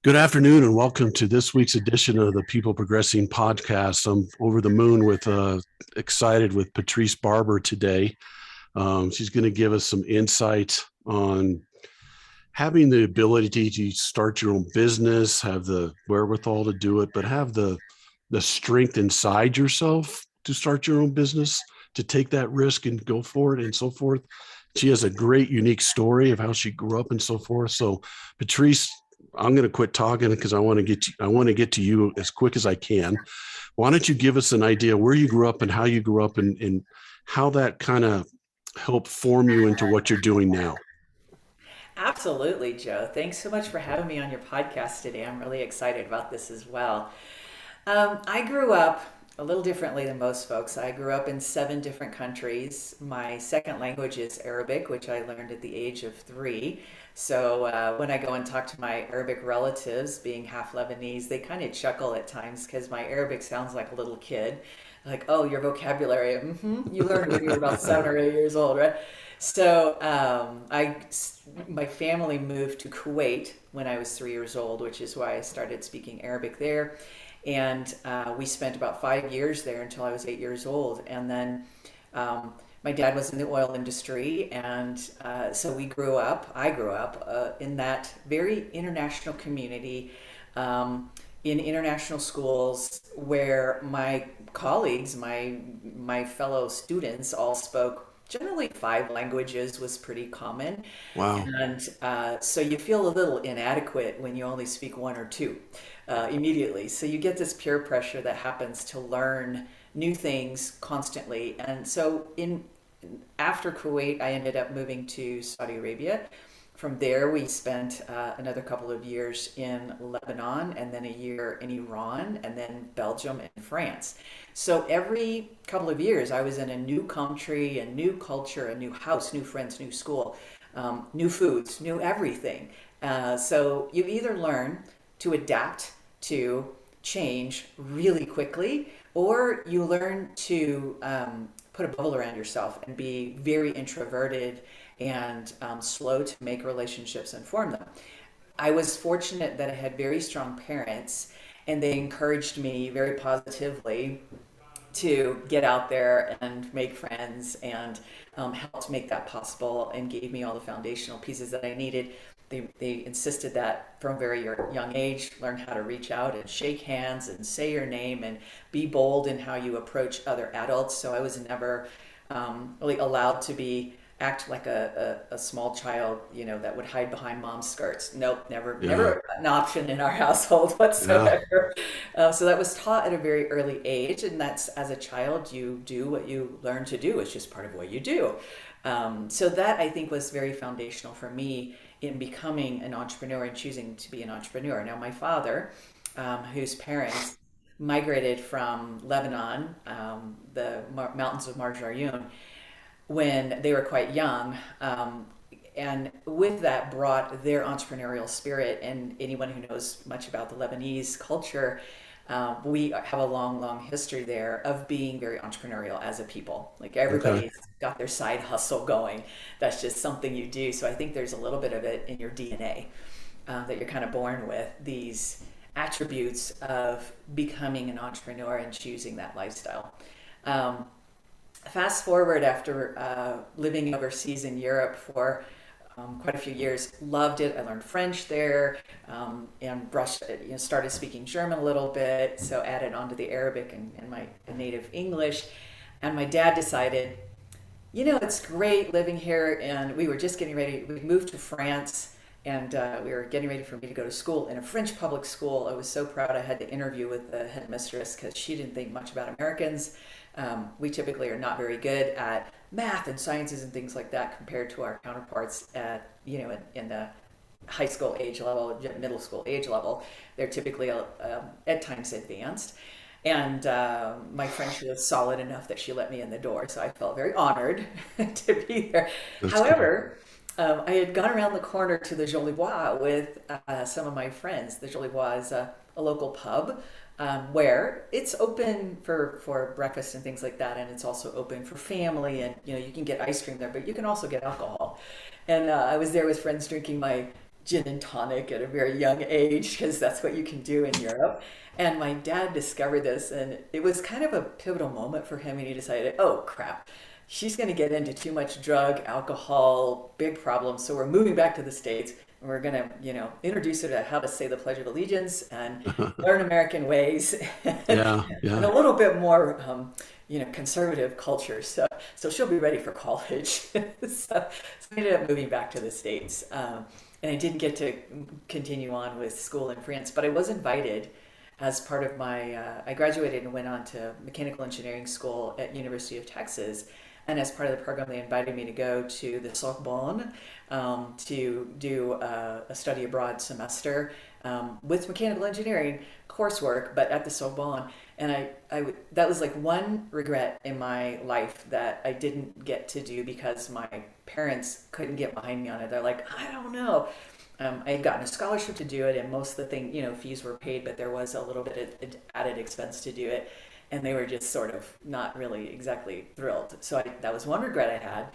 Good afternoon and welcome to this week's edition of the People Progressing podcast. I'm over the moon excited with Patrice Barber today. She's going to give us some insight on having the ability to start your own business, have the wherewithal to do it, but have the strength inside yourself to start your own business, to take that risk and go for it and so forth. She has a great, unique story of how she grew up and so forth. So, Patrice, I'm going to quit talking because I want to get to you as quick as I can. Why don't you give us an idea where you grew up and how you grew up and how that kind of helped form you into what you're doing now? Absolutely, Joe. Thanks so much for having me on your podcast today. I'm really excited about this as well. I grew up a little differently than most folks. I grew up in 7 different countries. My second language is Arabic, which I learned at the age of 3. So when I go and talk to my Arabic relatives, being half Lebanese, they kind of chuckle at times because my Arabic sounds like a little kid. Like, oh, your vocabulary, you learned when you were about 7 or 8 years old, right? So my family moved to Kuwait when I was 3 years old, which is why I started speaking Arabic there. And we spent about 5 years there until I was 8 years old. And then my dad was in the oil industry. And so I grew up in that very international community, in international schools where my colleagues, my fellow students all spoke generally 5 languages was pretty common. Wow. And so you feel a little inadequate when you only speak one or two immediately. So you get this peer pressure that happens to learn new things constantly. And so in after Kuwait, I ended up moving to Saudi Arabia. From there, we spent another couple of years in Lebanon, and then a year in Iran, and then Belgium and France. So every couple of years, I was in a new country, a new culture, a new house, new friends, new school, new foods, new everything. So you either learn to adapt to change really quickly, or you learn to put a bubble around yourself and be very introverted and slow to make relationships and form them. I was fortunate that I had very strong parents, and they encouraged me very positively to get out there and make friends and helped make that possible and gave me all the foundational pieces that I needed. They insisted that from a very young age, learn how to reach out and shake hands and say your name and be bold in how you approach other adults. So I was never really allowed to be act like a small child, that would hide behind mom's skirts. Nope, Yeah. never an option in our household Yeah. whatsoever. So that was taught at a very early age, and that's as a child you do what you learn to do. It's just part of what you do. So that I think was very foundational for me in becoming an entrepreneur and choosing to be an entrepreneur. Now my father, whose parents migrated from Lebanon, the mountains of Marj when they were quite young. And with that brought their entrepreneurial spirit. And anyone who knows much about the Lebanese culture, we have a long, long history there of being very entrepreneurial as a people. Like Okay. everybody's got their side hustle going. That's just something you do. So I think there's a little bit of it in your DNA that you're kind of born with, these attributes of becoming an entrepreneur and choosing that lifestyle. Um, Fast forward after living overseas in Europe for quite a few years, loved it. I learned French there and started speaking German a little bit, so added on to the Arabic and my native English. And my dad decided, it's great living here. And we were just getting ready. We moved to France and we were getting ready for me to go to school in a French public school. I was so proud. I had to interview with the headmistress because she didn't think much about Americans. We typically are not very good at math and sciences and things like that compared to our counterparts in the high school age level, middle school age level. They're typically at times advanced. And my French was solid enough that she let me in the door, so I felt very honored to be there. That's good. However, I had gone around the corner to the Jolie Bois with some of my friends. The Jolie Bois is a local pub where it's open for breakfast and things like that, and it's also open for family. And you can get ice cream there, but you can also get alcohol. And I was there with friends drinking gin and tonic at a very young age because that's what you can do in Europe. And my dad discovered this, and it was kind of a pivotal moment for him. And he decided, oh crap, she's going to get into too much drug, alcohol, big problems. So we're moving back to the States, and we're going to, introduce her to how to say the Pledge of Allegiance and learn American ways and Yeah, a yeah. little bit more, conservative culture. So she'll be ready for college. So I ended up moving back to the States. And I didn't get to continue on with school in France, but I was invited as part of I graduated and went on to mechanical engineering school at University of Texas. And as part of the program, they invited me to go to the Sorbonne to do a study abroad semester with mechanical engineering coursework, but at the Sorbonne. And that was like one regret in my life that I didn't get to do because my parents couldn't get behind me on it. They're like, I don't know. I had gotten a scholarship to do it, and most of the fees were paid, but there was a little bit of added expense to do it. And they were just sort of not really exactly thrilled. So that was one regret I had.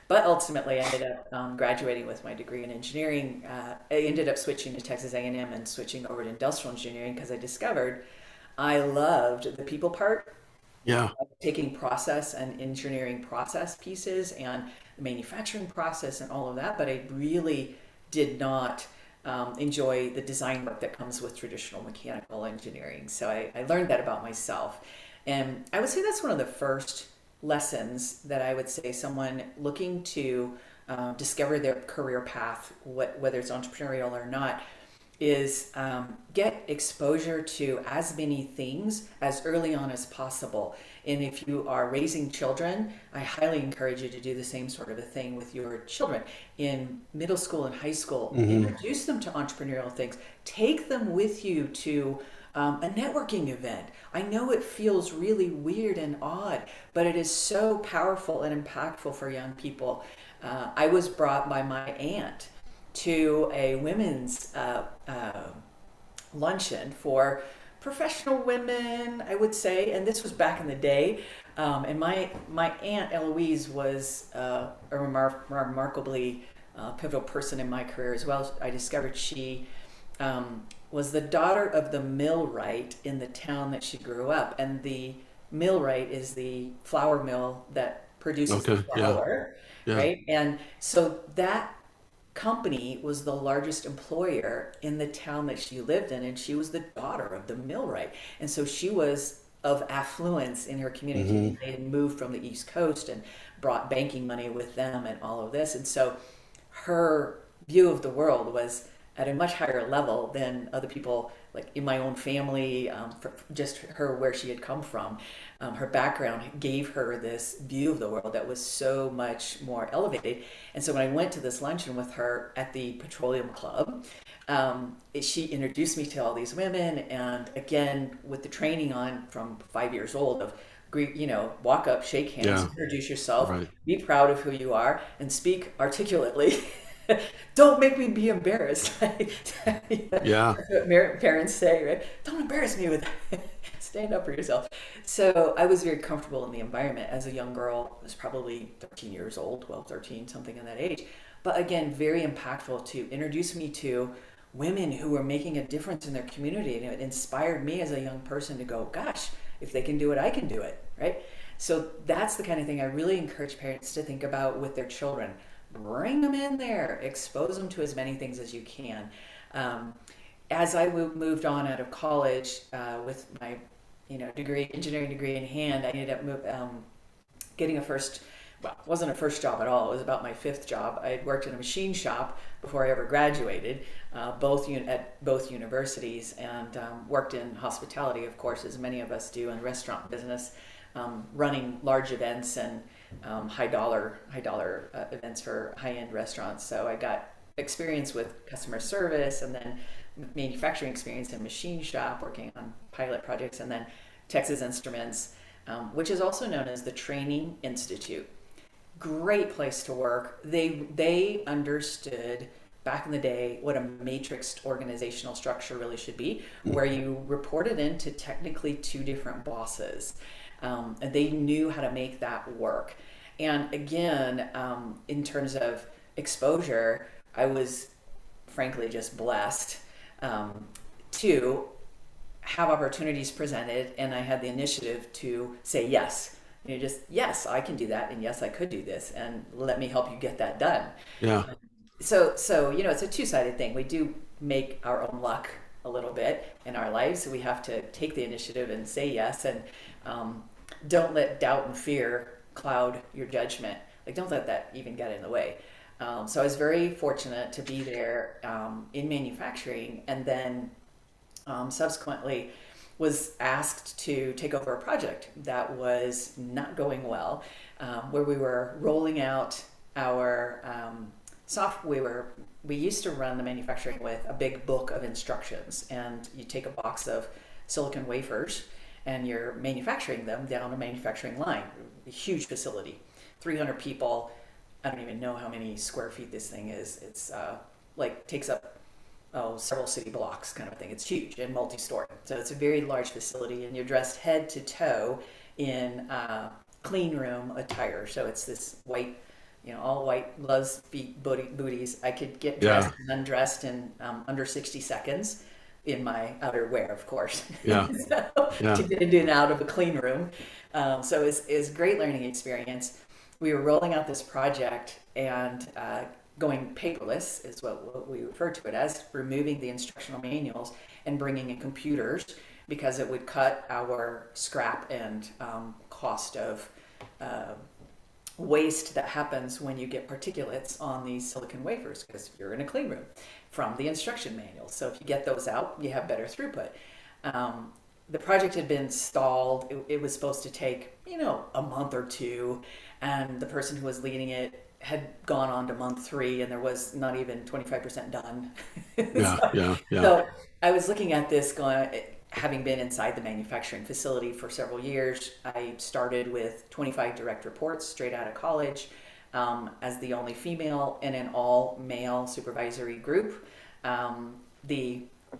But ultimately, I ended up graduating with my degree in engineering. I ended up switching to Texas A&M and switching over to industrial engineering because I discovered I loved the people part, Yeah. taking process and engineering process pieces and the manufacturing process and all of that. But I really did not enjoy the design work that comes with traditional mechanical engineering. So I learned that about myself. And I would say that's one of the first lessons that I would say someone looking to discover their career path, whether it's entrepreneurial or not, is get exposure to as many things as early on as possible. And if you are raising children, I highly encourage you to do the same sort of a thing with your children. In middle school and high school, introduce them to entrepreneurial things. Take them with you to a networking event. I know it feels really weird and odd, but it is so powerful and impactful for young people. I was brought by my aunt to a women's luncheon for professional women, I would say, and this was back in the day. And my aunt Eloise was a remarkably pivotal person in my career as well. I discovered she was the daughter of the millwright in the town that she grew up, and the millwright is the flour mill that produces the Okay. Yeah. flour, Yeah. right? And so that company was the largest employer in the town that she lived in, and she was the daughter of the millwright. And so she was of affluence in her community. They had moved from the East Coast and brought banking money with them and all of this. And so her view of the world was at a much higher level than other people, like in my own family, for just her where she had come from. Her background gave her this view of the world that was so much more elevated. And so when I went to this luncheon with her at the Petroleum Club, she introduced me to all these women. And again, with the training on from 5 years old of walk up, shake hands, Yeah. introduce yourself, Right. be proud of who you are, and speak articulately. Don't make me be embarrassed. Yeah. That's what parents say, right? Don't embarrass me with that. Stand up for yourself. So I was very comfortable in the environment as a young girl. I was probably 13 years old, 12, 13, something in that age. But again, very impactful to introduce me to women who were making a difference in their community. And it inspired me as a young person to go, gosh, if they can do it, I can do it, right? So that's the kind of thing I really encourage parents to think about with their children. Bring them in there, expose them to as many things as you can. As I moved on out of college with my engineering degree in hand, I ended up getting it wasn't a first job at all. It was about my fifth job. I had worked in a machine shop before I ever graduated, at both universities, and worked in hospitality, of course, as many of us do in restaurant business, running large events and high dollar events for high-end restaurants. So I got experience with customer service, and then manufacturing experience in machine shop, working on pilot projects, and then Texas Instruments, which is also known as the Training Institute. Great place to work. They understood back in the day what a matrixed organizational structure really should be, where you reported into technically two different bosses. And they knew how to make that work. And again, in terms of exposure, I was frankly just blessed to have opportunities presented, and I had the initiative to say yes. Just yes, I can do that, and yes, I could do this, and let me help you get that done. Yeah. So it's a two-sided thing. We do make our own luck a little bit in our lives. So we have to take the initiative and say yes, and don't let doubt and fear cloud your judgment. Like, don't let that even get in the way. So I was very fortunate to be there in manufacturing, and then subsequently was asked to take over a project that was not going well, where we were rolling out our software. We used to run the manufacturing with a big book of instructions, and you take a box of silicon wafers and you're manufacturing them down a manufacturing line, a huge facility, 300 people. I don't even know how many square feet this thing is. It's like takes up several city blocks kind of thing. It's huge and multi-story. So it's a very large facility, and you're dressed head to toe in clean room attire. So it's this white, all white gloves, feet, booties. I could get dressed and undressed in under 60 seconds in my outerwear, of course. Yeah. To get in and out of a clean room. So it's a great learning experience. We were rolling out this project and going paperless is what we refer to it as, removing the instructional manuals and bringing in computers, because it would cut our scrap and cost of waste that happens when you get particulates on these silicon wafers, because you're in a clean room from the instruction manual. So if you get those out, you have better throughput. The project had been stalled. It was supposed to take, a month or two, and the person who was leading it had gone on to month 3, and there was not even 25% done. So I was looking at this going, having been inside the manufacturing facility for several years. I started with 25 direct reports straight out of college, as the only female in an all male supervisory group.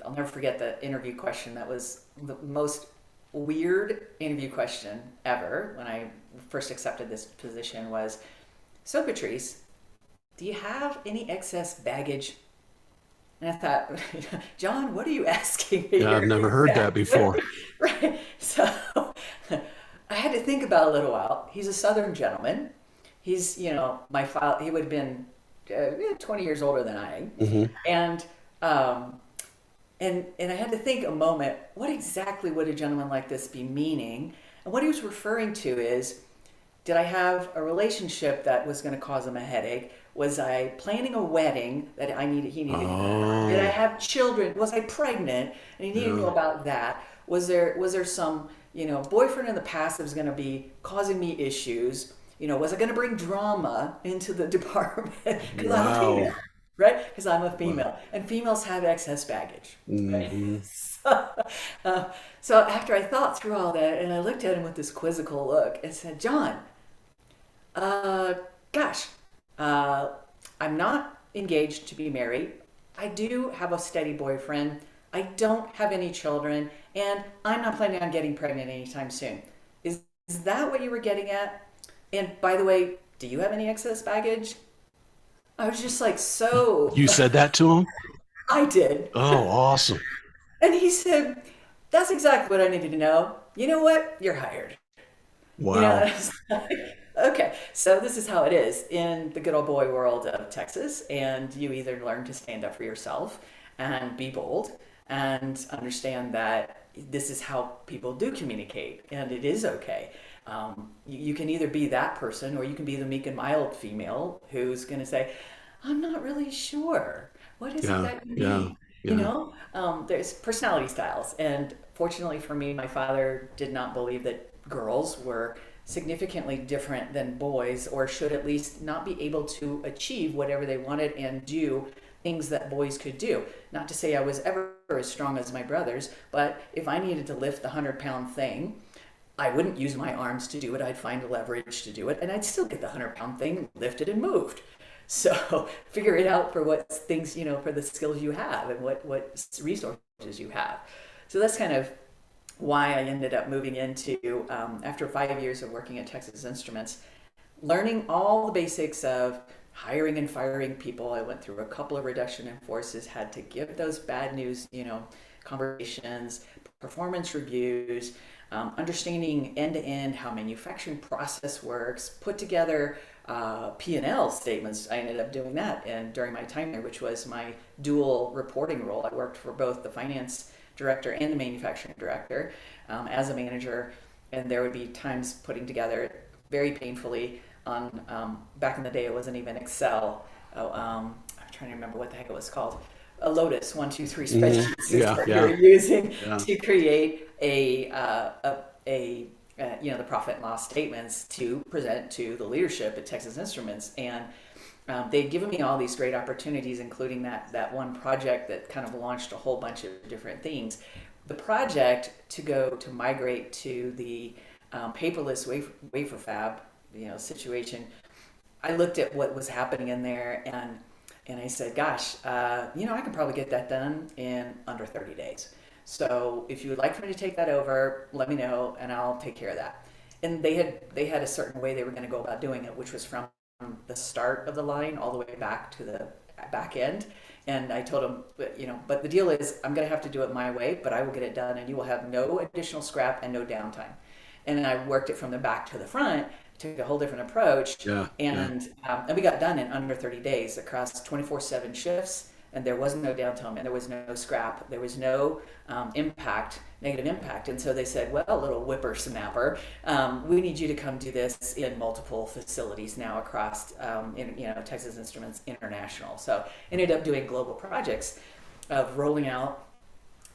I'll never forget the interview question. That was the most weird interview question ever when I first accepted this position was, so Patrice, do you have any excess baggage? And I thought, John, what are you asking me? Yeah, I've never heard that before. Right. So I had to think about it a little while. He's a Southern gentleman. He's, my father, he would have been 20 years older than I am. Mm-hmm. And I had to think a moment, what exactly would a gentleman like this be meaning? And what he was referring to is, did I have a relationship that was going to cause him a headache? Was I planning a wedding that he needed to know? Did I have children? Was I pregnant? And he needed to know about that. Was there some, boyfriend in the past that was going to be causing me issues? Was I going to bring drama into the department? Because I'm a female, right? Because I'm a female. And females have excess baggage. Mm-hmm. Right? So after I thought through all that, and I looked at him with this quizzical look and said, John, I'm not engaged to be married. I do have a steady boyfriend. I don't have any children, and I'm not planning on getting pregnant anytime soon. Is that what you were getting at? And by the way, do you have any excess baggage? I was just like, so. You said that to him? I did. Oh, awesome. And he said, that's exactly what I needed to know. You know what? You're hired. Wow. I was like, okay, so this is how it is in the good old boy world of Texas. And you either learn to stand up for yourself and be bold and understand that this is how people do communicate, and it is okay. You can either be that person, or you can be the meek and mild female who's going to say, I'm not really sure. What is it that you need? There's personality styles. And fortunately for me, my father did not believe that girls were significantly different than boys, or should at least not be able to achieve whatever they wanted and do things that boys could do. Not to say I was ever as strong as my brothers, but if I needed to lift the 100-pound thing, I wouldn't use my arms to do it. I'd find a leverage to do it, and I'd still get the 100-pound thing lifted and moved. So figure it out for what things, for the skills you have and what resources you have. So that's kind of why I ended up moving into, after 5 years of working at Texas Instruments, learning all the basics of hiring and firing people. I went through a couple of reduction in forces, had to give those bad news, conversations, performance reviews, understanding end-to-end how manufacturing process works, put together P&L statements. I ended up doing that and during my time there, which was my dual reporting role. I worked for both the finance director and the manufacturing director as a manager, and there would be times putting together very painfully on back in the day it wasn't even Excel. I'm trying to remember what the heck it was called. A Lotus 1, 2, 3 spreadsheets is what we were using to create the profit and loss statements to present to the leadership at Texas Instruments. And they'd given me all these great opportunities, including that one project that kind of launched a whole bunch of different things. The project to migrate to the paperless wafer fab, situation. I looked at what was happening in there and I said, gosh, I can probably get that done in under 30 days. So if you would like for me to take that over, let me know and I'll take care of that. And they had a certain way they were going to go about doing it, which was from the start of the line all the way back to the back end. And I told them, but the deal is I'm going to have to do it my way, but I will get it done and you will have no additional scrap and no downtime. And then I worked it from the back to the front, took a whole different approach. And we got done in under 30 days across 24/7 shifts. And there was no downtime and there was no scrap. There was no negative impact. And so they said, well, little whippersnapper, we need you to come do this in multiple facilities now across, Texas Instruments International. So ended up doing global projects of rolling out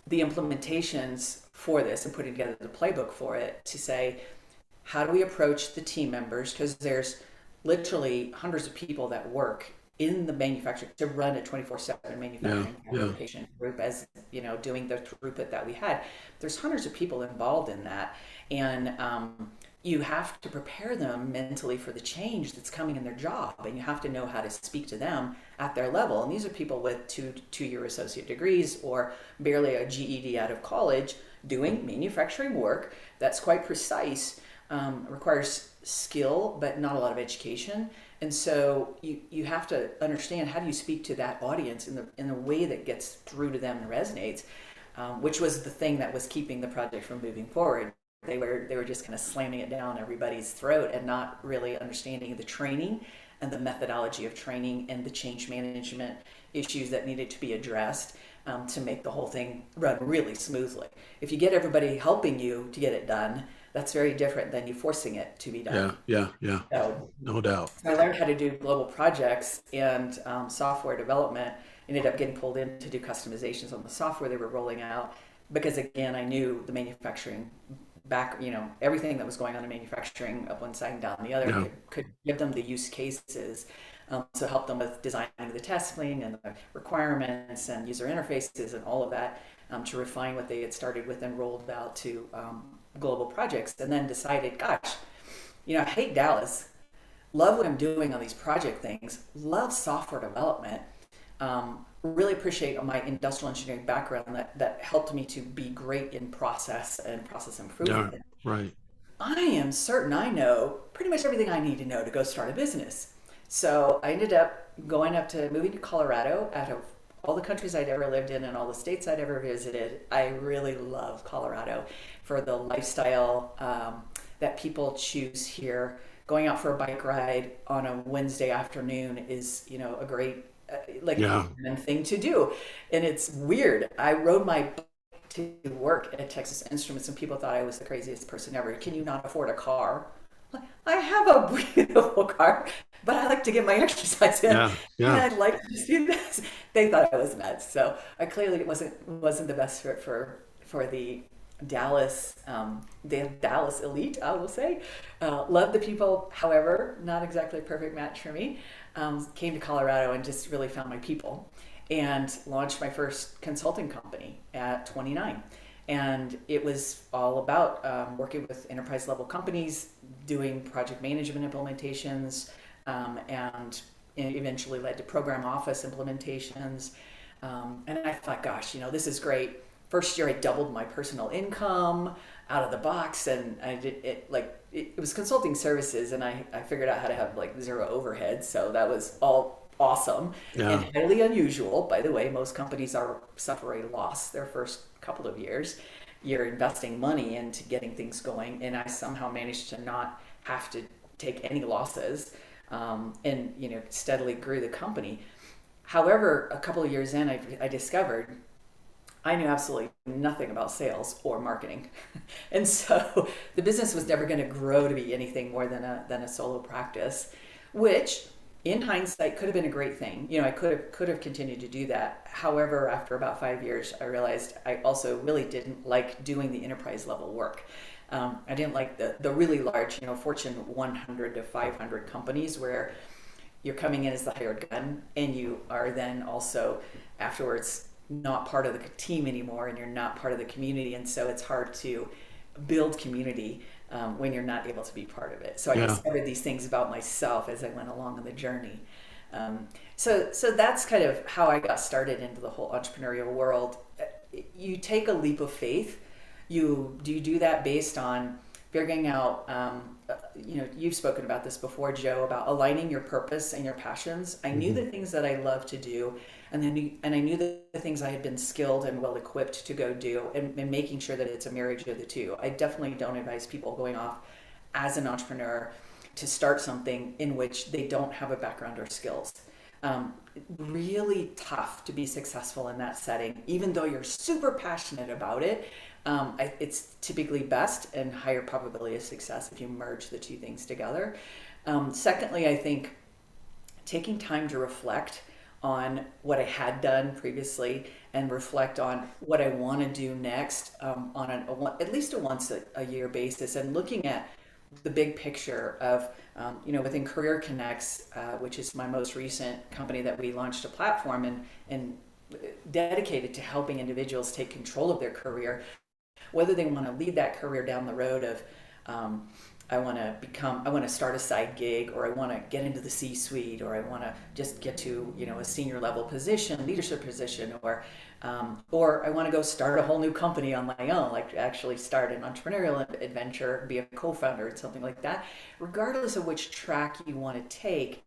the implementations for this and putting together the playbook for it to say, how do we approach the team members? Because there's literally hundreds of people that work in the manufacturing to run a 24/7 manufacturing application group, as doing the throughput that we had. There's hundreds of people involved in that, and you have to prepare them mentally for the change that's coming in their job, and you have to know how to speak to them at their level. And these are people with two-year associate degrees or barely a GED out of college doing manufacturing work that's quite precise, requires skill but not a lot of education. And so you have to understand, how do you speak to that audience in a way that gets through to them and resonates, which was the thing that was keeping the project from moving forward. They were just kind of slamming it down everybody's throat and not really understanding the training and the methodology of training and the change management issues that needed to be addressed to make the whole thing run really smoothly. If you get everybody helping you to get it done, that's very different than you forcing it to be done. Yeah. So, No doubt. I learned how to do global projects and software development. Ended up getting pulled in to do customizations on the software they were rolling out because, again, I knew the manufacturing back, everything that was going on in manufacturing up one side and down the other could give them the use cases. So help them with designing the testing and the requirements and user interfaces and all of that to refine what they had started with and rolled out to global projects, and then decided, gosh, I hate Dallas, love what I'm doing on these project things, love software development, really appreciate my industrial engineering background that helped me to be great in process and process improvement. Yeah, right. I am certain I know pretty much everything I need to know to go start a business. So I ended up moving to Colorado. Out of all the countries I'd ever lived in and all the states I'd ever visited, I really love Colorado for the lifestyle that people choose here. Going out for a bike ride on a Wednesday afternoon is, a great thing to do. And it's weird. I rode my bike to work at Texas Instruments and people thought I was the craziest person ever. Can you not afford a car? I have a beautiful car, but I like to get my exercise in. And I'd like to do this. They thought I was nuts. So I clearly wasn't the best fit for the Dallas elite, I will say. Love the people, however, not exactly a perfect match for me. Came to Colorado and just really found my people and launched my first consulting company at 29. And it was all about working with enterprise level companies, doing project management implementations, and eventually led to program office implementations. And I thought, gosh, this is great. First year I doubled my personal income out of the box, and I did it like it was consulting services, and I figured out how to have like zero overhead. So that was all awesome Yeah. and highly unusual. By the way, most companies suffer a loss their first couple of years. You're investing money into getting things going, and I somehow managed to not have to take any losses, and steadily grew the company. However, a couple of years in, I discovered I knew absolutely nothing about sales or marketing. And so the business was never going to grow to be anything more than a solo practice, which in hindsight could have been a great thing. I could have continued to do that. However, after about 5 years, I realized I also really didn't like doing the enterprise level work. I didn't like the really large, Fortune 100 to 500 companies where you're coming in as the hired gun, and you are then also afterwards not part of the team anymore, and you're not part of the community, and so it's hard to build community when you're not able to be part of it. So I Yeah. discovered these things about myself as I went along on the journey. So that's kind of how I got started into the whole entrepreneurial world. You take a leap of faith. You do that based on figuring out, you've spoken about this before, Joe, about aligning your purpose and your passions. I knew the things that I love to do, and I knew the things I had been skilled and well equipped to go do, and making sure that it's a marriage of the two. I definitely don't advise people going off as an entrepreneur to start something in which they don't have a background or skills. Really tough to be successful in that setting, even though you're super passionate about it. It's typically best and higher probability of success if you merge the two things together. Secondly, I think taking time to reflect on what I had done previously and reflect on what I want to do next, on at least a once a year basis, and looking at the big picture of, within Career CNX, which is my most recent company that we launched a platform and dedicated to helping individuals take control of their career, whether they want to lead that career down the road of, I want to start a side gig, or I want to get into the C-suite, or I want to just get to, a senior level position, leadership position, or I want to go start a whole new company on my own, like actually start an entrepreneurial adventure, be a co-founder or something like that. Regardless of which track you want to take,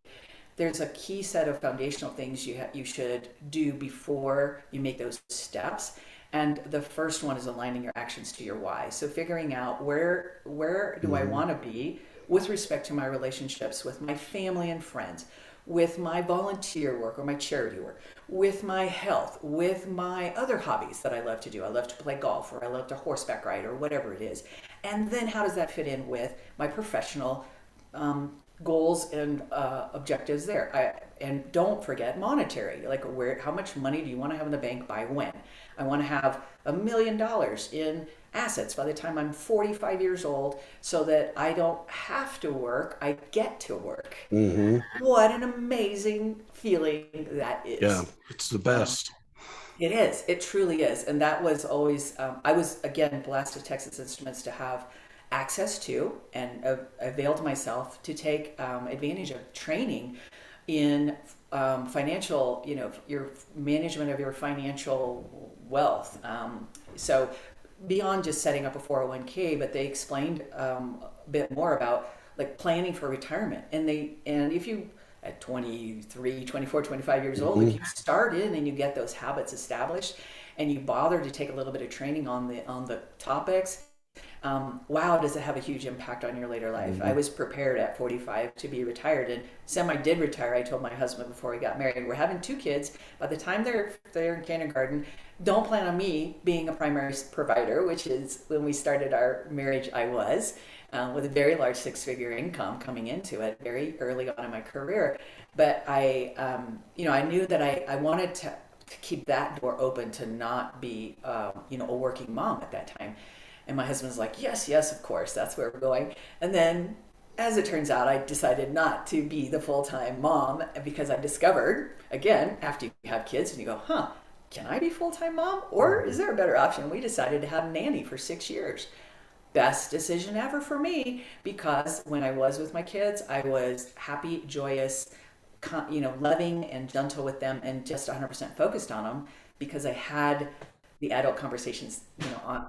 there's a key set of foundational things you should do before you make those steps. And the first one is aligning your actions to your why. So figuring out where do I want to be with respect to my relationships with my family and friends, with my volunteer work or my charity work, with my health, with my other hobbies that I love to do. I love to play golf, or I love to horseback ride, or whatever it is. And then how does that fit in with my professional goals and objectives there? And don't forget monetary. Like, how much money do you want to have in the bank by when? I want to have $1 million in assets by the time I'm 45 years old, so that I don't have to work, I get to work. What an amazing feeling that is. Yeah. It's the best. It is. It truly is. And that was always, I was, again, blessed at Texas Instruments to have access to and availed myself to take advantage of training in financial, your management of your financial wealth. So beyond just setting up a 401k, but they explained a bit more about like planning for retirement. And if you at 23, 24, 25 years old, if you start in and you get those habits established and you bother to take a little bit of training on the topics, wow, does it have a huge impact on your later life. I was prepared at 45 to be retired, and semi did retire. I told my husband before we got married, we're having 2 kids. By the time they're in kindergarten, don't plan on me being a primary provider, which is when we started our marriage. I was with a very large 6-figure income coming into it very early on in my career. But I knew that I wanted to keep that door open to not be, a working mom at that time. And my husband's like, yes, of course, that's where we're going. And then, as it turns out, I decided not to be the full-time mom, because I discovered, again, after you have kids and you go, can I be full-time mom? Or is there a better option? We decided to have a nanny for 6 years. Best decision ever for me, because when I was with my kids, I was happy, joyous, loving and gentle with them, and just 100% focused on them, because I had the adult conversations,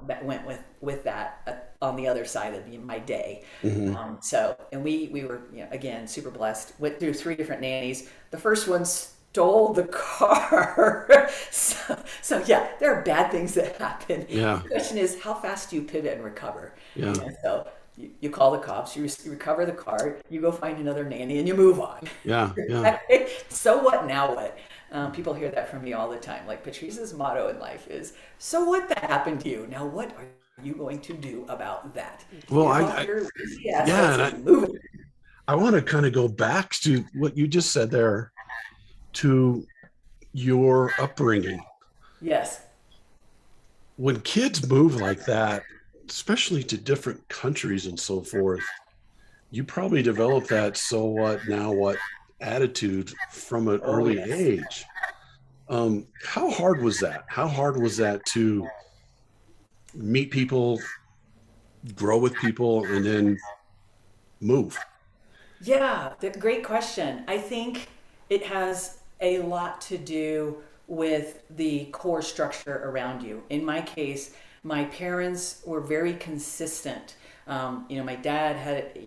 that went with that on the other side of my day. Hmm. And we were, again, super blessed. Went through three different nannies. The first one stole the car. So yeah, there are bad things that happen. Yeah. The question is, how fast do you pivot and recover? Yeah. So you call the cops, you recover the car, you go find another nanny, and you move on. Yeah. Yeah. So what now? What? People hear that from me all the time. Like Patrice's motto in life is, "So what that happened to you? Now what are you going to do about that? Well, Get off your lazy yeah, assets and and move it." I want to kind of go back to what you just said there, to your upbringing. Yes. When kids move like that, especially to different countries and so forth, you probably develop that so what, now what attitude from an Oh early yes. age. How hard was that? How hard was that to meet people, grow with people, and then move? Yeah, great question. I think it has a lot to do with the core structure around you. In my case, my parents were very consistent. My dad had,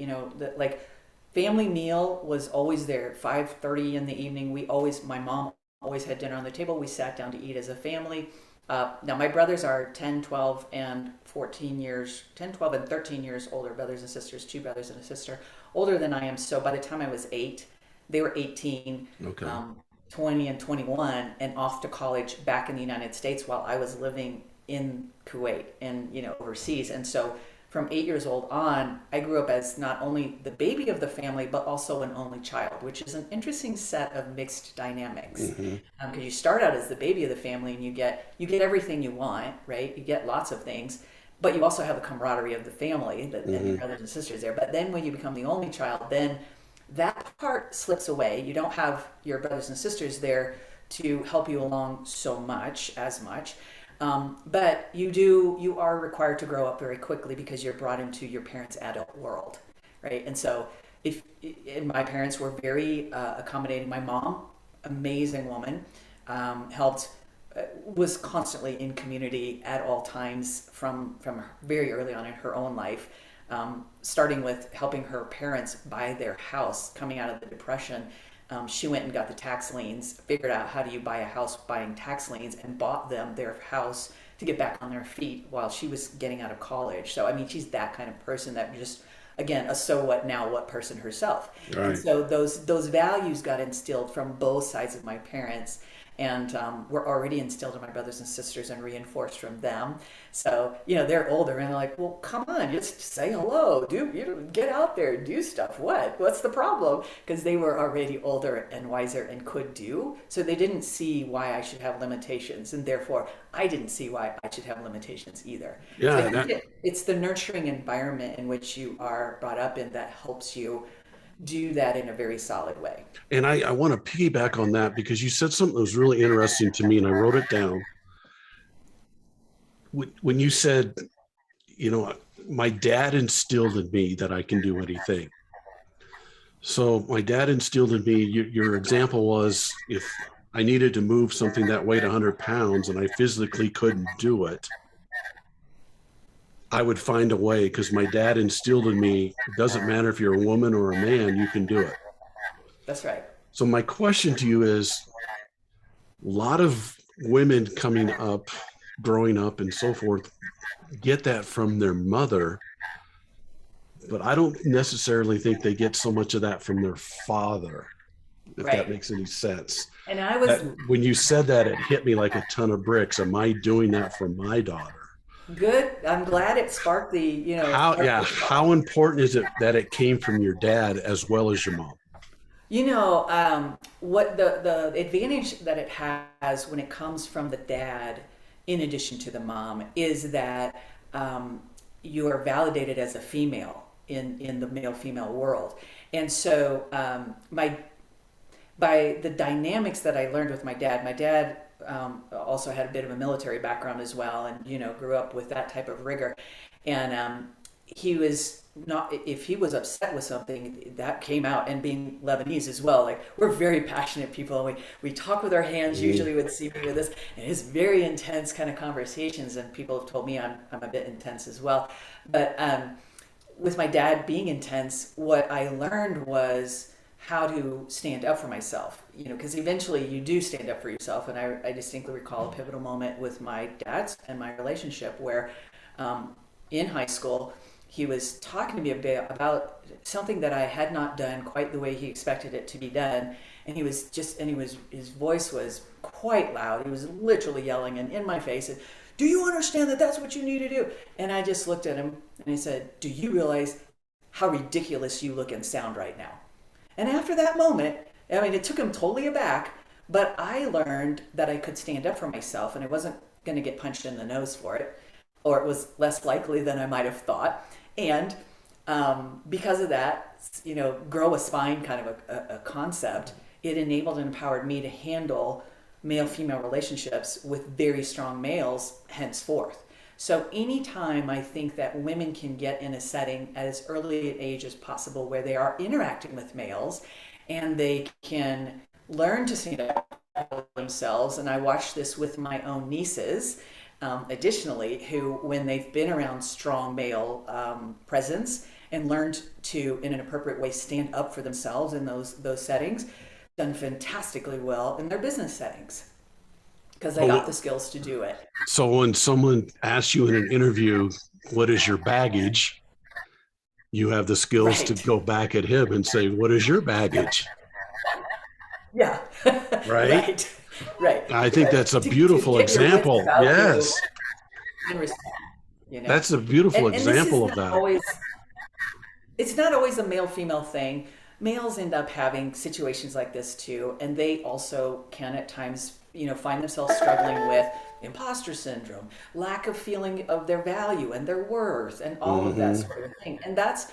like family meal was always there, 5:30 in the evening. My mom always had dinner on the table. We sat down to eat as a family. Now my brothers are 10, 12, and 14 years, 10, 12, and 13 years older, brothers and sisters, two brothers and a sister, older than I am. So by the time I was 8, they were 18, Okay. 20 and 21, and off to college back in the United States while I was living in Kuwait and, overseas. And so from 8 years old on, I grew up as not only the baby of the family, but also an only child, which is an interesting set of mixed dynamics. Hmm. Because you start out as the baby of the family and you get everything you want, right? You get lots of things, but you also have the camaraderie of the family and your Hmm. brothers and sisters there. But then when you become the only child, then that part slips away. You don't have your brothers and sisters there to help you along as much. But you are required to grow up very quickly because you're brought into your parents' adult world, right? And so, and my parents were very accommodating. My mom, amazing woman, helped, was constantly in community at all times from very early on in her own life, starting with helping her parents buy their house coming out of the Depression. She went and got the tax liens, figured out how do you buy a house buying tax liens, and bought them their house to get back on their feet while she was getting out of college. So, I mean, she's that kind of person that just, again, a so what now what person herself. And Right. so those values got instilled from both sides of my parents, and were already instilled in my brothers and sisters and reinforced from them. So, they're older and they're like, well, come on, just say hello, get out there, do stuff. What's the problem? Because they were already older and wiser and could do. So they didn't see why I should have limitations. And therefore, I didn't see why I should have limitations either. So I Yeah. think it's the nurturing environment in which you are brought up in that helps you do that in a very solid way. And I want to piggyback on that because you said something that was really interesting to me and I wrote it down. When you said, you know, my dad instilled in me that I can do anything. So my dad instilled in me, your example was if I needed to move something that weighed 100 pounds and I physically couldn't do it, I would find a way because my dad instilled in me, it doesn't matter if you're a woman or a man, you can do it. That's right. So my question to you is, a lot of women coming up, growing up and so forth, get that from their mother, but I don't necessarily think they get so much of that from their father, if that Right. makes any sense. And I was That when you said that, it hit me like a ton of bricks. Am I doing that for my daughter? good. I'm glad it sparked How, sparked yeah, the how important is it that it came from your dad as well as your mom? what the advantage that it has when it comes from the dad, in addition to the mom, is that you are validated as a female in the male female world, and so my by the dynamics that I learned with my dad. My dad also had a bit of a military background as well, and grew up with that type of rigor, and he was not, if he was upset with something, that came out. And being Lebanese as well, like, we're very passionate people, and we talk with our hands. Mhm. Usually would see me with this, and it's very intense kind of conversations, and people have told me I'm a bit intense as well. But with my dad being intense, what I learned was how to stand up for myself, because eventually you do stand up for yourself. And I distinctly recall a pivotal moment with my dad's and my relationship where, um, in high school, he was talking to me a bit about something that I had not done quite the way he expected it to be done. And his voice was quite loud. He was literally yelling and in my face, and, do you understand that that's what you need to do? And I just looked at him and I said, do you realize how ridiculous you look and sound right now? And after that moment, I mean, it took him totally aback, but I learned that I could stand up for myself and I wasn't going to get punched in the nose for it, or it was less likely than I might have thought. And because of that, grow a spine kind of a concept, it enabled and empowered me to handle male female relationships with very strong males henceforth. So anytime I think that women can get in a setting at as early an age as possible where they are interacting with males and they can learn to stand up for themselves, and I watch this with my own nieces, additionally, who, when they've been around strong male presence and learned to, in an appropriate way, stand up for themselves in those settings, done fantastically well in their business settings because they got Oh, the skills to do it. so when someone asks you in an interview, what is your baggage? You have the skills to Right. go back at him and say, what is your baggage? Yeah. Right? Right. Right. I think Right. that's a To beautiful get your wits example. about you Yes. and respect, you know. That's a beautiful And this is example of not that. always, it's not always a male female thing. Males end up having situations like this too, and they also can at times, find themselves struggling with imposter syndrome, lack of feeling of their value and their worth, and all of that Hmm. sort of thing. And that's,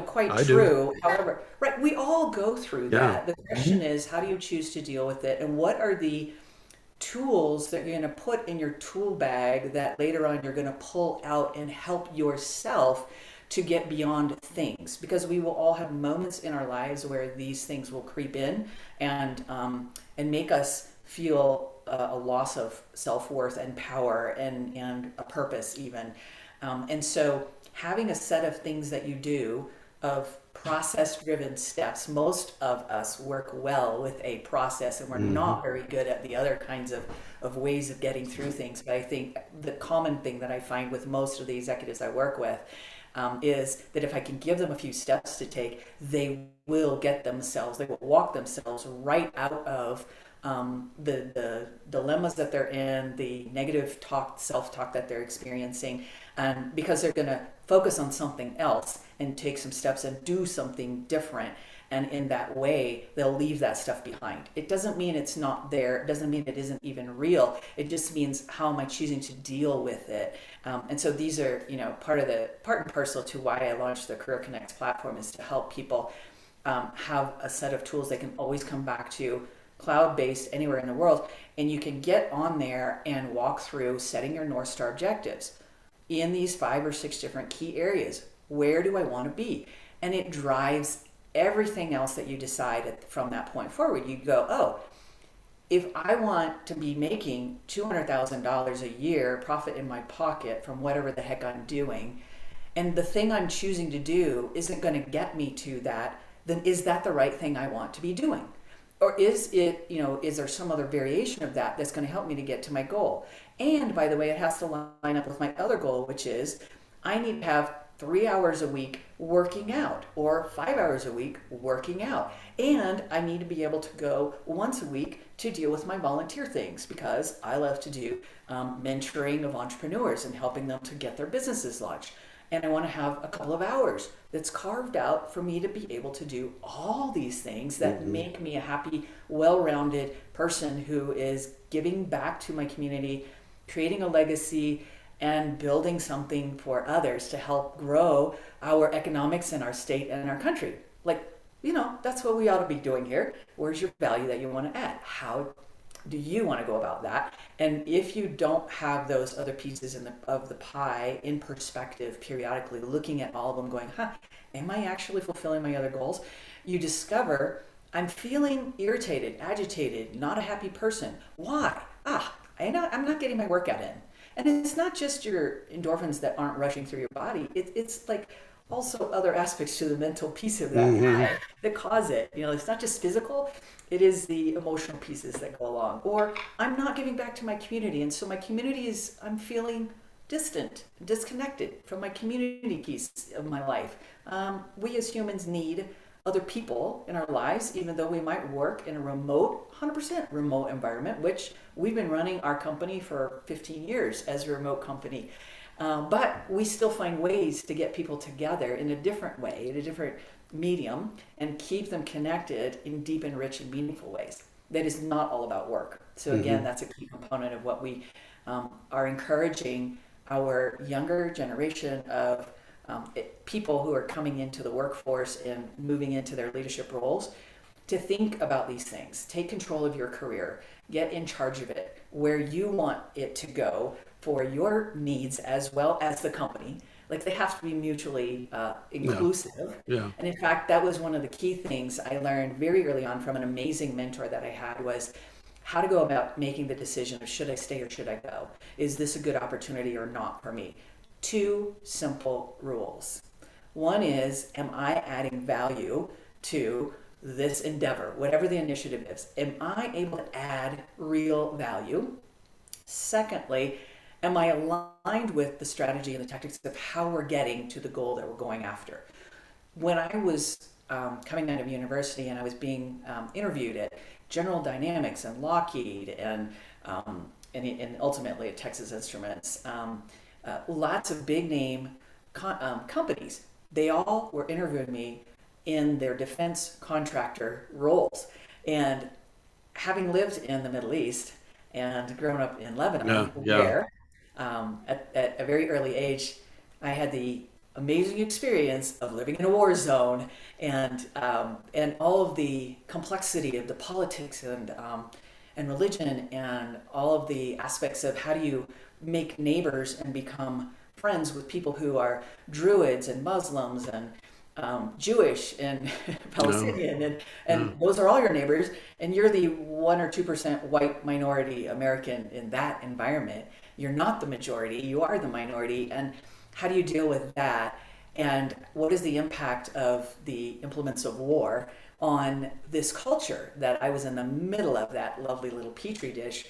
quite I do. true. However, right, we all go through Yeah. that. The Hmm. question is, how do you choose to deal with it, and what are the tools that you're going to put in your tool bag that later on you're going to pull out and help yourself to get beyond things, because we will all have moments in our lives where these things will creep in and make us feel a loss of self-worth and power and a purpose even. And so having a set of things that you do, of process driven steps. Most of us work well with a process, and we're Hmm. not very good at the other kinds of ways of getting through things. But I think the common thing that I find with most of the executives I work with, is that if I can give them a few steps to take, they will walk themselves right out of the dilemmas that they're in, the negative talk, self-talk that they're experiencing, because they're going to focus on something else and take some steps and do something different. And in that way, they'll leave that stuff behind. It doesn't mean it's not there. It doesn't mean it isn't even real. It just means, how am I choosing to deal with it? And so these are, part and parcel to why I launched the Career CNX platform, is to help people have a set of tools they can always come back to, cloud-based, anywhere in the world. And you can get on there and walk through setting your North Star objectives in these 5 or 6 different key areas. Where do I want to be? And it drives everything else that you decide from that point forward. You go, oh, if I want to be making $200,000 a year profit in my pocket from whatever the heck I'm doing, and the thing I'm choosing to do isn't going to get me to that, then is that the right thing I want to be doing? Or is it, is there some other variation of that that's going to help me to get to my goal? And by the way, it has to line up with my other goal, which is, I need to have 3 hours a week working out, or 5 hours a week working out. And I need to be able to go once a week to deal with my volunteer things, because I love to do mentoring of entrepreneurs and helping them to get their businesses launched. And I want to have a couple of hours that's carved out for me to be able to do all these things that Hmm. make me a happy, well-rounded person who is giving back to my community, creating a legacy, and building something for others to help grow our economics in our state and our country. Like, that's what we ought to be doing here. Where's your value that you want to add? do you want to go about that? And if you don't have those other pieces of the pie in perspective, periodically looking at all of them, going, huh, am I actually fulfilling my other goals? You discover I'm feeling irritated, agitated, not a happy person. Why? I'm not getting my workout in. And it's not just your endorphins that aren't rushing through your body. It's like also other aspects to the mental piece of that Hmm. pie that cause it. It's not just physical, it is the emotional pieces that go along. Or I'm not giving back to my community. And so my community I'm feeling distant, disconnected from my community piece of my life. We as humans need other people in our lives, even though we might work in a 100% remote environment, which we've been running our company for 15 years as a remote company. But we still find ways to get people together in a different way, in a different medium, and keep them connected in deep and rich and meaningful ways. That is not all about work. So again, Hmm. that's a key component of what we are encouraging our younger generation of people who are coming into the workforce and moving into their leadership roles to think about these things. Take control of your career, get in charge of it, where you want it to go for your needs as well as the company. Like they have to be mutually Yeah. inclusive. Yeah. And in fact, that was one of the key things I learned very early on from an amazing mentor that I had was how to go about making the decision of should I stay or should I go? Is this a good opportunity or not for me? Two simple rules. One is, am I adding value to this endeavor, whatever the initiative is? Am I able to add real value? Secondly, am I aligned with the strategy and the tactics of how we're getting to the goal that we're going after? When I was coming out of university and I was being interviewed at General Dynamics and Lockheed and ultimately at Texas Instruments, lots of big name companies, they all were interviewing me in their defense contractor roles. And having lived in the Middle East and grown up in Yeah. Lebanon, Yeah. where at a very early age, I had the amazing experience of living in a war zone and all of the complexity of the politics and religion and all of the aspects of how do you make neighbors and become friends with people who are Druids and Muslims and Jewish and No. Palestinian, Yeah. and those are all your neighbors, and you're the 1 or 2% white minority American in that environment. You're not the majority, you are the minority, and how do you deal with that? And what is the impact of the implements of war on this culture that I was in the middle of that lovely little petri dish,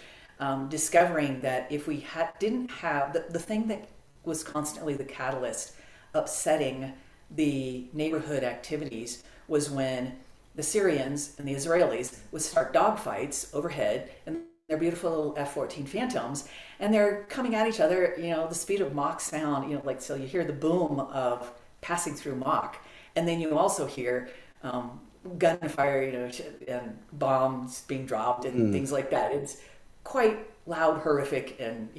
discovering that if we didn't have the thing that was constantly the catalyst upsetting the neighborhood activities was when the Syrians and the Israelis would start dogfights overhead and their beautiful little F-14 Phantoms, and they're coming at each other, the speed of Mach sound, like so you hear the boom of passing through Mach, and then you also hear gunfire, and bombs being dropped and Mm. things like that. It's quite loud, horrific, and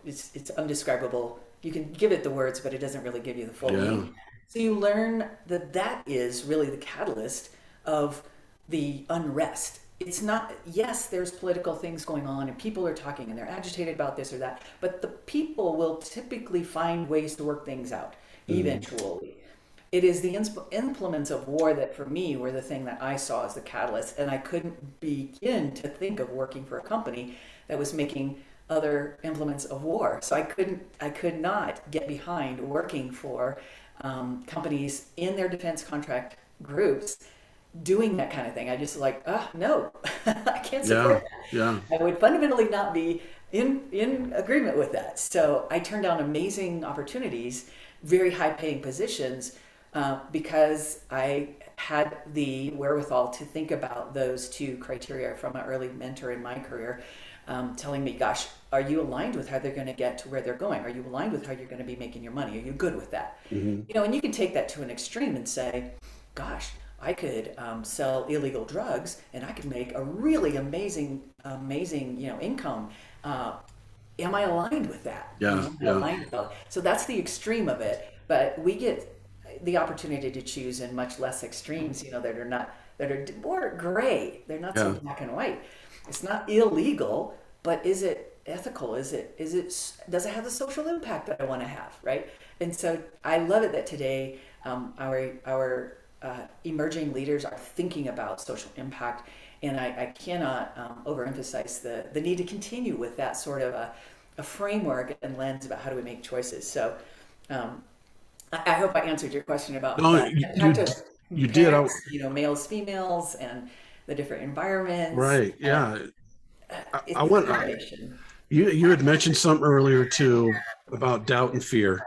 it's undescribable. You can give it the words, but it doesn't really give you the full Yeah. meaning. So you learn that that is really the catalyst of the unrest. It's not, yes, there's political things going on and people are talking and they're agitated about this or that, but the people will typically find ways to work things out Mm. eventually. It is the implements of war that for me were the thing that I saw as the catalyst, and I couldn't begin to think of working for a company that was making other implements of war. So I could not get behind working for companies in their defense contract groups doing that kind of thing. I just like, no, I can't Yeah. support Yeah. that. I would fundamentally not be in agreement with that. So I turned down amazing opportunities, very high paying positions, because I had the wherewithal to think about those two criteria from an early mentor in my career, telling me, gosh, are you aligned with how they're going to get to where they're going? Are you aligned with how you're going to be making your money? Are you good with that? Hmm. And you can take that to an extreme and say, gosh, I could sell illegal drugs and I could make a really amazing, income. Am I aligned with that? Yeah. Am I Yeah. aligned with that? So that's the extreme of it. But we get the opportunity to choose in much less extremes, that are more gray. They're not so Yeah. black and white. It's not illegal, but is it ethical? Does it have the social impact that I want to have, right? And so I love it that today our emerging leaders are thinking about social impact, and I cannot overemphasize the need to continue with that sort of a framework and lens about how do we make choices. So I hope I answered your question about No, the impact of you did. parents, males, females, and the different environments. Right. Yeah. I It's a want combination. you had mentioned something earlier too about doubt and fear,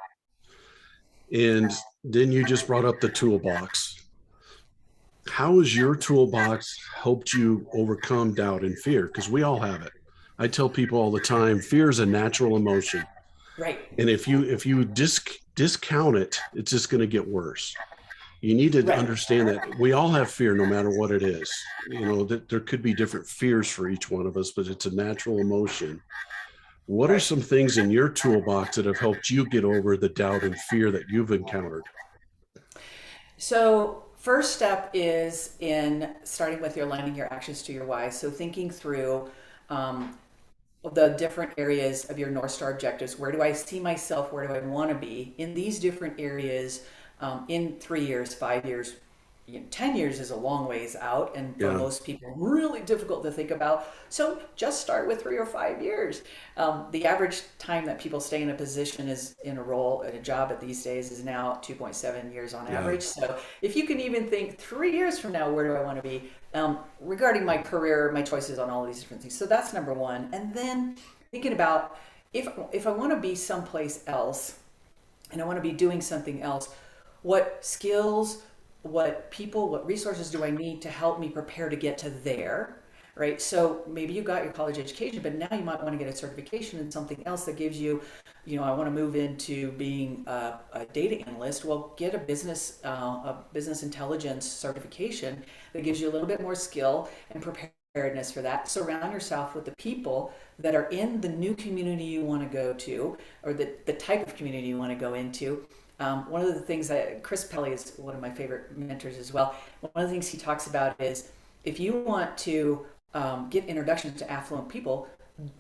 and then you just brought up the toolbox. How has your toolbox helped you overcome doubt and fear? Because we all have it. I tell people all the time, fear is a natural emotion, Right, and if you discount it, it's just going to get worse. You need to right. understand that we all have fear no matter what it is. That there could be different fears for each one of us, but it's a natural emotion. What are Right. some things in your toolbox that have helped you get over the doubt and fear that you've encountered? So, first step is in starting with your aligning your actions to your why. So, thinking through um, the different areas of your North Star objectives. Where do I see myself? Where do I want to be in these different areas in 3 years, 5 years? 10 years is a long ways out, and for Yeah, most people, really difficult to think about. So just start with 3 or 5 years. The average time that people stay in a position is in a role at a job at these days is now 2.7 years on yeah, average. So if you can even think 3 years from now, where do I want to be regarding my career, my choices on all these different things. So that's number one. And then thinking about if I want to be someplace else and I want to be doing something else, what skills, what people, what resources do I need to help me prepare to get to there? Right. So maybe you got your college education, but now you might want to get a certification in something else that gives you, I want to move into being a data analyst. Well, get a business intelligence certification that gives you a little bit more skill and preparedness for that. Surround yourself with the people that are in the new community you want to go to, or the type of community you want to go into. One of the things that Chris Pelly is one of my favorite mentors as well. One of the things he talks about is if you want to get introductions to affluent people,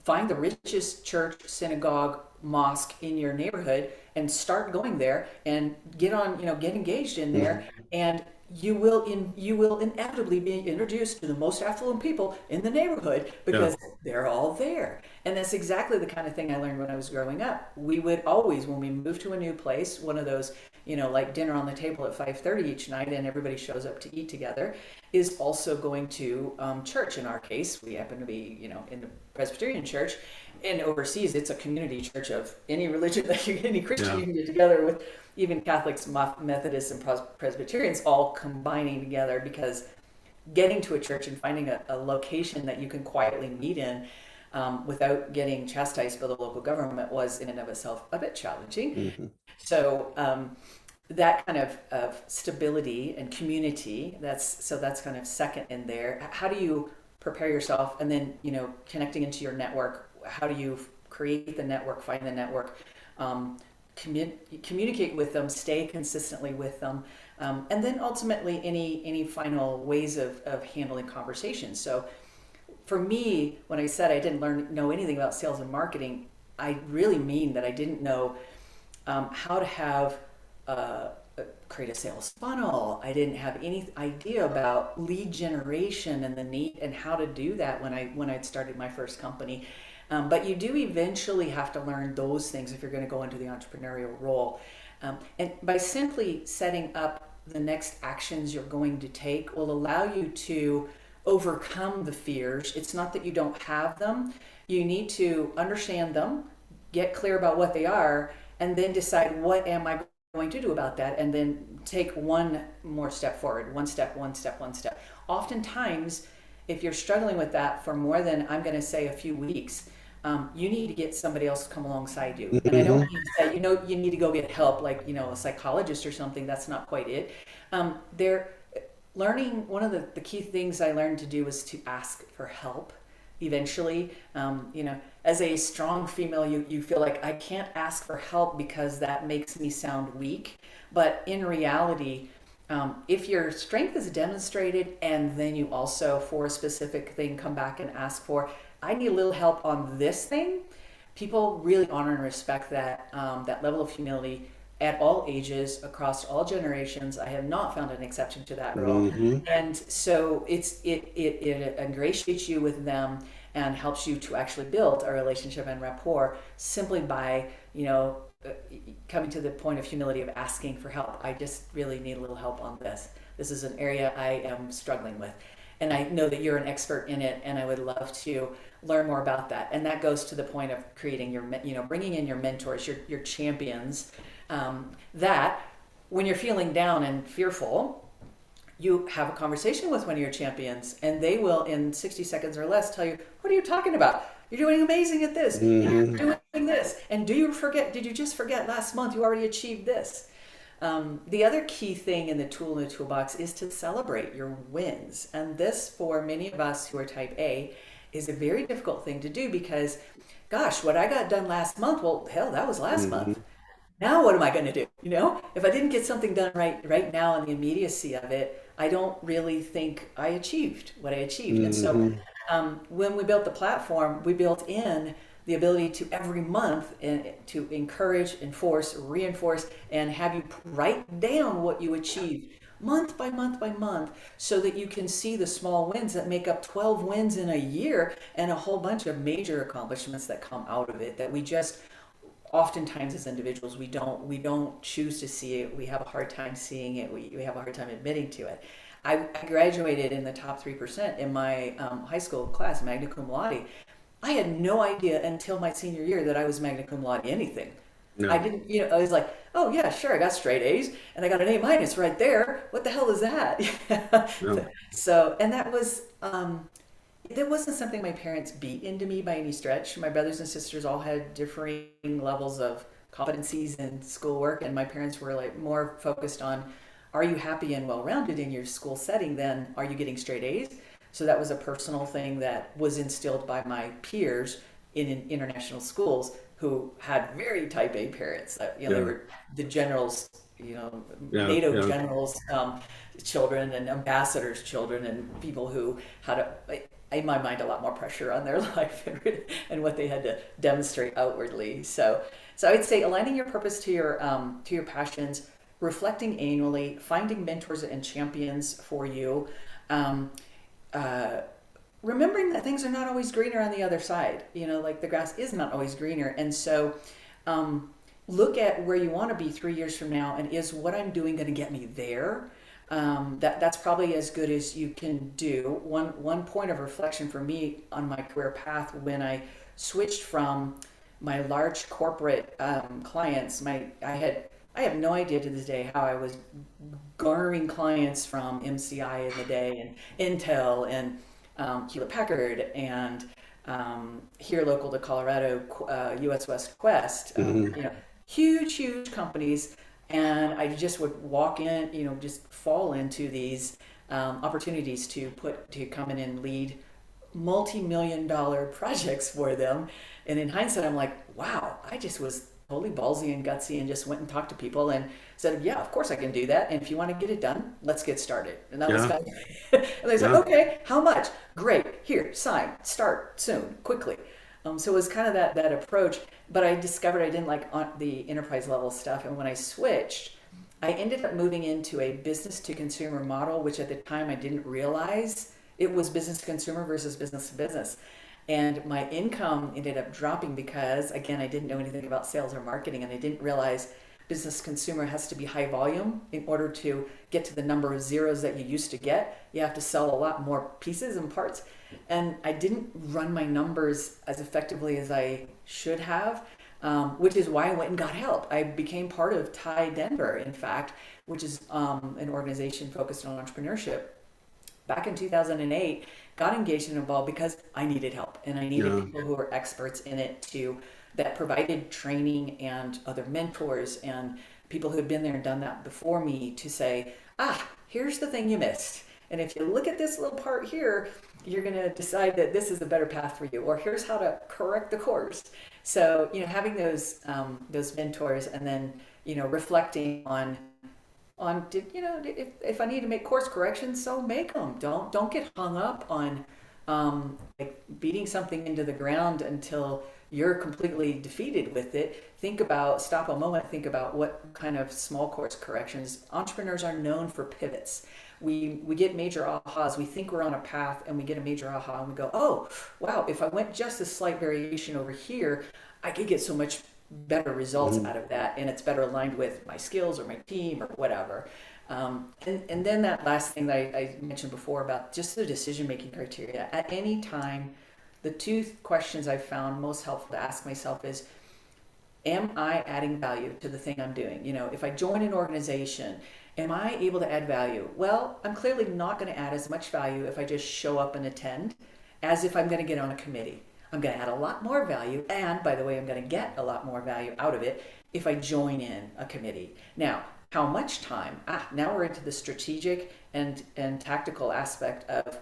find the richest church, synagogue, mosque in your neighborhood and start going there and get engaged in there, mhm, and you will inevitably be introduced to the most affluent people in the neighborhood yeah, because they're all there. And that's exactly the kind of thing I learned when I was growing up. We would always, when we moved to a new place, one of those, like dinner on the table at 5:30 each night, and everybody shows up to eat together, is also going to church. In our case, we happen to be, in the Presbyterian church, and overseas, it's a community church of any religion any Christian yeah, you can get together with, even Catholics, Methodists, and Presbyterians all combining together because getting to a church and finding a location that you can quietly meet in without getting chastised by the local government was in and of itself a bit challenging. mhm. So that kind of stability and community, that's kind of second in there. How do you prepare yourself, and then connecting into your network? How do you create the network, find the network, communicate with them, stay consistently with them, and then ultimately any final ways of handling conversations. So for me, when I said I didn't know anything about sales and marketing, I really mean that I didn't know how to have create a sales funnel. I didn't have any idea about lead generation and the need and how to do that when I'd started my first company. But you do eventually have to learn those things if you're going to go into the entrepreneurial role. And by simply setting up the next actions you're going to take will allow you to overcome the fears. It's not that you don't have them. You need to understand them, get clear about what they are, and then decide what am I going to do about that, and then take one more step forward, one step, one step, one step. Oftentimes, if you're struggling with that for more than, I'm going to say, a few weeks, you need to get somebody else to come alongside you. And I don't Mhm. mean to say, you need to go get help, like, a psychologist or something. That's not quite it. They're learning, one of the key things I learned to do was to ask for help. Eventually, as a strong female, you feel like I can't ask for help because that makes me sound weak. But in reality, If your strength is demonstrated and then you also, for a specific thing, come back and ask for, I need a little help on this thing, people really honor and respect that, that level of humility at all ages, across all generations. I have not found an exception to that rule. Hmm. And so it ingratiates you with them and helps you to actually build a relationship and rapport simply by, coming to the point of humility of asking for help. I just really need a little help on this. This is an area I am struggling with. And I know that you're an expert in it, and I would love to learn more about that. And that goes to the point of creating your, bringing in your mentors, your champions, that when you're feeling down and fearful, you have a conversation with one of your champions, and they will, in 60 seconds or less, tell you, what are you talking about? You're doing amazing at this. You're doing this. And did you just forget last month you already achieved this? The other key thing in the toolbox is to celebrate your wins. And this, for many of us who are type A, is a very difficult thing to do because, gosh, what I got done last month, well, hell, that was last month. Now what am I going to do? If I didn't get something done right now in the immediacy of it, I don't really think I achieved what I achieved. And so when we built the platform, we built in the ability to every month to encourage, enforce, reinforce, and have you write down what you achieved month by month by month, so that you can see the small wins that make up 12 wins in a year and a whole bunch of major accomplishments that come out of it that we just oftentimes as individuals we don't choose to see it. We have a hard time seeing it. We have a hard time admitting to it. I graduated in the top 3% in my high school class, magna cum laude. I had no idea until my senior year that I was magna cum laude anything. I No. didn't, I was like, oh yeah, sure, I got straight A's and I got an A minus right there. What the hell is that? No. So, and that wasn't something my parents beat into me by any stretch. My brothers and sisters all had differing levels of competencies in schoolwork, and my parents were like more focused on, are you happy and well-rounded in your school setting than are you getting straight A's? So that was a personal thing that was instilled by my peers in international schools who had very type A parents. They Yeah. were the generals, Yeah. NATO Yeah. generals' children and ambassadors' children, and people who had in my mind, a lot more pressure on their life and what they had to demonstrate outwardly. So I'd say aligning your purpose to your passions, reflecting annually, finding mentors and champions for you, um, uh, remembering that things are not always greener on the other side. Like the grass is not always greener, and so look at where you want to be 3 years from now, and is what I'm doing going to get me there? That's probably as good as you can do. One point of reflection for me on my career path when I switched from my large corporate clients, I have no idea to this day how I was garnering clients from MCI in the day and Intel and Hewlett Packard and here local to Colorado, US West Quest, huge companies. And I just would walk in, just fall into these opportunities to come in and lead multi-million-dollar projects for them. And in hindsight, I'm like, wow, I just was totally ballsy and gutsy and just went and talked to people and said, yeah, of course I can do that. And if you want to get it done, let's get started. And that was Yeah. kind of, and they said, Yeah. okay, how much? Great, here, sign, start soon, quickly. So it was kind of that approach, but I discovered I didn't like the enterprise level stuff. And when I switched, I ended up moving into a business to consumer model, which at the time I didn't realize it was business to consumer versus business to business. And my income ended up dropping because, again, I didn't know anything about sales or marketing, and I didn't realize business consumer has to be high volume in order to get to the number of zeros that you used to get. You have to sell a lot more pieces and parts. And I didn't run my numbers as effectively as I should have, which is why I went and got help. I became part of TIE Denver, in fact, which is an organization focused on entrepreneurship. Back in 2008, got engaged and involved because I needed help, and I needed Yeah. people who were experts in it that provided training and other mentors and people who had been there and done that before me to say, here's the thing you missed. And if you look at this little part here, you're going to decide that this is the better path for you, or here's how to correct the course. So, having those mentors and then, reflecting on on, if I need to make course corrections, so make them. Don't get hung up on like beating something into the ground until you're completely defeated with it. Stop a moment, think about what kind of small course corrections. Entrepreneurs are known for pivots. We get major ahas. We think we're on a path and we get a major aha and we go, oh, wow, if I went just a slight variation over here, I could get so much better results out of that, and it's better aligned with my skills or my team or whatever. And then that last thing that I mentioned before about just the decision-making criteria. At any time, the two questions I've found most helpful to ask myself is, am I adding value to the thing I'm doing? If I join an organization, am I able to add value? Well, I'm clearly not going to add as much value if I just show up and attend as if I'm going to get on a committee. I'm going to add a lot more value, and by the way, I'm going to get a lot more value out of it if I join in a committee. Now, how much time? Now we're into the strategic and tactical aspect of,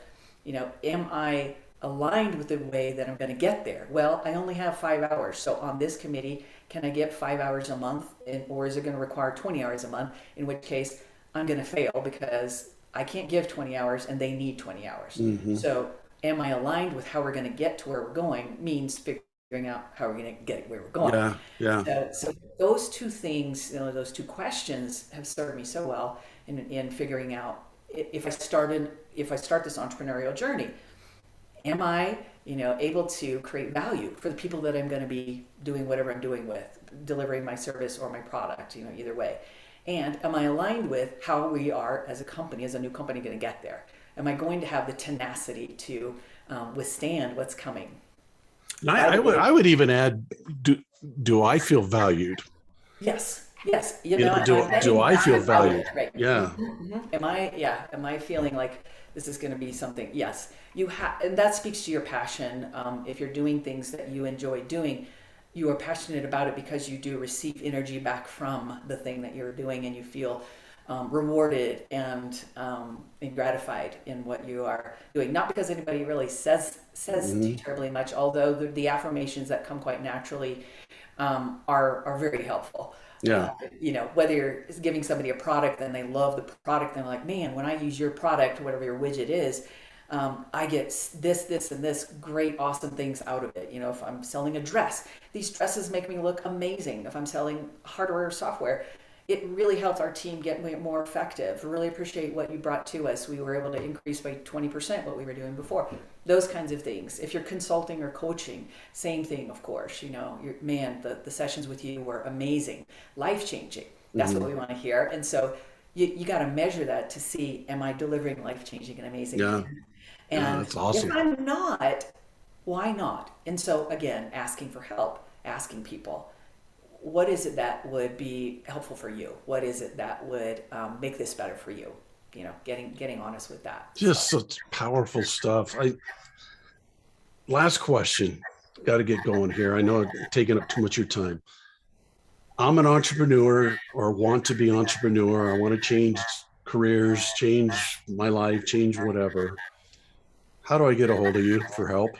am I aligned with the way that I'm going to get there? Well, I only have 5 hours. So on this committee, can I get 5 hours a month, or is it going to require 20 hours a month? In which case, I'm going to fail because I can't give 20 hours and they need 20 hours. So am I aligned with how we're going to get to where we're going means figuring out how we're going to get where we're going. So those two things, those two questions have served me so well in figuring out if I start this entrepreneurial journey, am I, able to create value for the people that I'm going to be doing whatever I'm doing with, delivering my service or my product, either way. And am I aligned with how we are as a company, as a new company, going to get there? Am I going to have the tenacity to withstand what's coming? And I would even add, do I feel valued? Yes. Do I feel valued? Right. Yeah. Am I feeling like this is going to be something? Yes. And that speaks to your passion. If you're doing things that you enjoy doing, you are passionate about it because you do receive energy back from the thing that you're doing, and you feel rewarded and gratified in what you are doing. Not because anybody really says too terribly much, although the affirmations that come quite naturally are very helpful. Yeah. Whether you're giving somebody a product and they love the product and they're like, man, when I use your product, whatever your widget is, I get this, and this great, awesome things out of it. If I'm selling a dress, these dresses make me look amazing. If I'm selling hardware or software, it really helps our team get more effective. Really appreciate what you brought to us. We were able to increase by 20% what we were doing before. Those kinds of things. If you're consulting or coaching, same thing, of course. The sessions with you were amazing, life-changing. That's what we want to hear. And so you got to measure that to see, am I delivering life-changing and amazing? Yeah. And that's awesome. if I'm not, why not? And so again, asking for help, asking people, what is it that would be helpful for you? What is it that would make this better for you? Getting honest with that. Just such powerful stuff. Last question. Got to get going here. I know I've taken up too much of your time. I'm an entrepreneur or want to be an entrepreneur. I want to change careers, change my life, change whatever. How do I get a hold of you for help?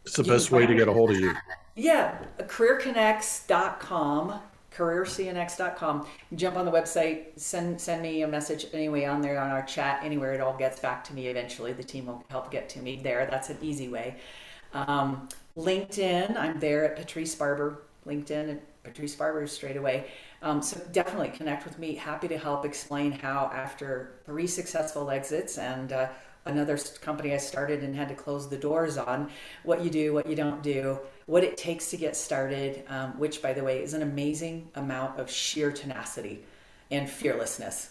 It's the best way to get a hold of you. Yeah, careerconnects.com, careercnx.com. Jump on the website, send me a message anyway on there, on our chat, anywhere. It all gets back to me eventually. The team will help get to me there. That's an easy way. LinkedIn, I'm there at Patrice Barber. LinkedIn and Patrice Barber straight away. So definitely connect with me. Happy to help explain how, after 3 successful exits and another company I started and had to close the doors on, what you do, what you don't do, what it takes to get started, which, by the way, is an amazing amount of sheer tenacity and fearlessness.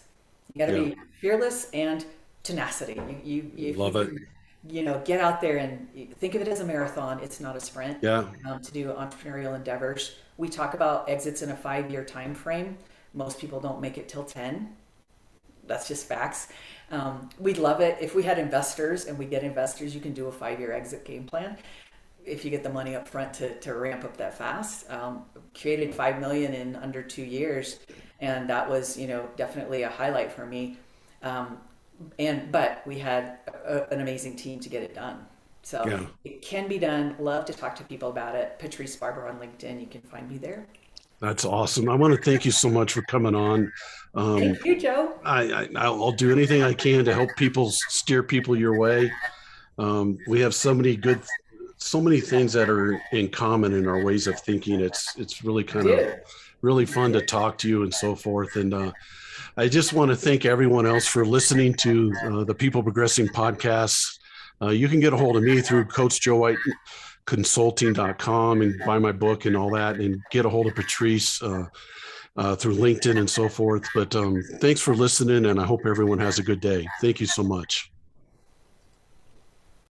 You got to be fearless and tenacity. You love it. Get out there and think of it as a marathon. It's not a sprint. Yeah. To do entrepreneurial endeavors. We talk about exits in a 5-year time frame. Most people don't make it till 10. That's just facts. We'd love it if we had investors, and we get investors. You can do a 5-year exit game plan if you get the money up front to ramp up that fast. Created $5 million in under 2 years, and that was definitely a highlight for me. But we had an amazing team to get it done. It can be done. Love to talk to people about it. Patrice Barber on LinkedIn. You can find me there. That's awesome. I want to thank you so much for coming on. Um, Thank you, Joe. I'll do anything I can to help people steer people your way. We have so many things that are in common in our ways of thinking. It's really We kind of do. really We fun to do. talk to you and so forth. And I just want to thank everyone else for listening to the People Progressing podcast. You can get a hold of me through Coach Joe White consulting.com and buy my book and all that, and get a hold of Patrice through LinkedIn and so forth. But thanks for listening, and I hope everyone has a good day. Thank you so much.